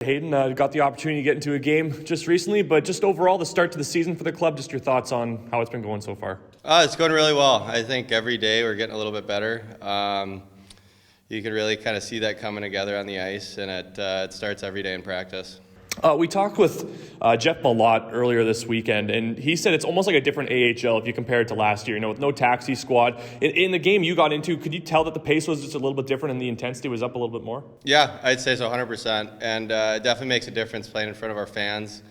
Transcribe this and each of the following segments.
Hayden, got the opportunity to get into a game just recently, but just overall, the start to the season for the club, just your thoughts on how it's been going so far. It's going really well. I think every day we're getting a little bit better. You can really kind of see that coming together on the ice, and it starts every day in practice. We talked with Jeff Malott earlier this weekend, and he said it's almost like a different AHL if you compare it to last year. With no taxi squad. In the game you got into, could you tell that the pace was just a little bit different and the intensity was up a little bit more? Yeah, I'd say so, 100%. And it definitely makes a difference playing in front of our fans.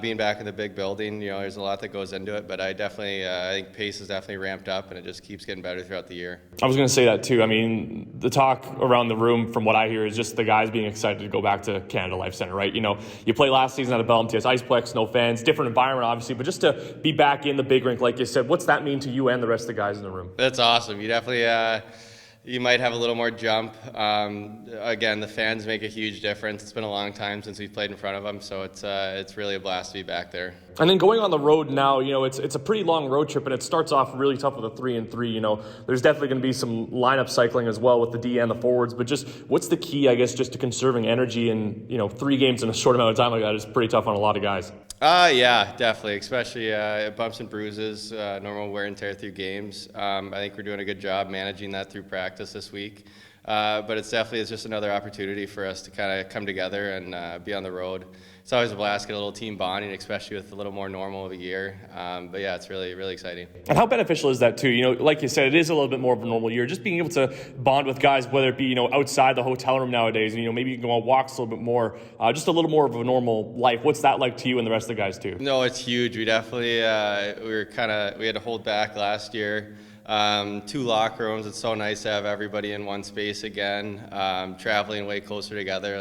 Being back in the big building, there's a lot that goes into it, but I think pace is definitely ramped up, and it just keeps getting better throughout the year. I was going to say that too. I mean, the talk around the room, from what I hear, is just the guys being excited to go back to Canada Life Centre, right? You play last season at a Bell MTS Iceplex, no fans, different environment, obviously, but just to be back in the big rink, like you said, what's that mean to you and the rest of the guys in the room? That's awesome. You definitely. You might have a little more jump. Again, the fans make a huge difference. It's been a long time since we've played in front of them, so it's really a blast to be back there. And then going on the road now, it's a pretty long road trip, and it starts off really tough with a 3-3. There's definitely going to be some lineup cycling as well with the D and the forwards, but just what's the key, I guess, just to conserving energy? And 3 games in a short amount of time like that is pretty tough on a lot of guys. Yeah, definitely, especially bumps and bruises, normal wear and tear through games. I think we're doing a good job managing that through practice this week. But it's just another opportunity for us to kind of come together and be on the road. It's always a blast, get a little team bonding, especially with a little more normal of a year. But yeah, it's really, really exciting. And how beneficial is that too? Like you said, it is a little bit more of a normal year. Just being able to bond with guys, whether it be, outside the hotel room nowadays, and, maybe you can go on walks a little bit more, just a little more of a normal life. What's that like to you and the rest of the guys too? No, it's huge. We definitely, we had to hold back last year. 2 locker rooms. It's so nice to have everybody in one space again. Traveling way closer together.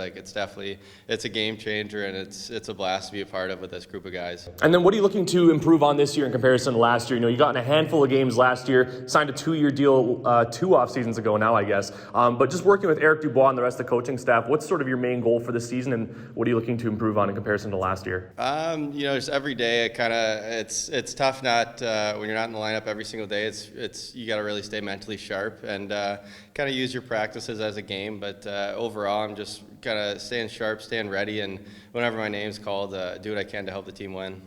It's a game changer, and it's a blast to be a part of with this group of guys. And then what are you looking to improve on this year in comparison to last year? You got in a handful of games last year, signed a 2-year deal 2 off seasons ago now, I guess. But just working with Eric Dubois and the rest of the coaching staff, what's sort of your main goal for this season, and what are you looking to improve on in comparison to last year? Just every day, it's tough not when you're not in the lineup every single day. You got to really stay mentally sharp and kind of use your practices as a game. But overall, I'm just kind of staying sharp, staying ready, and whenever my name's called, do what I can to help the team win.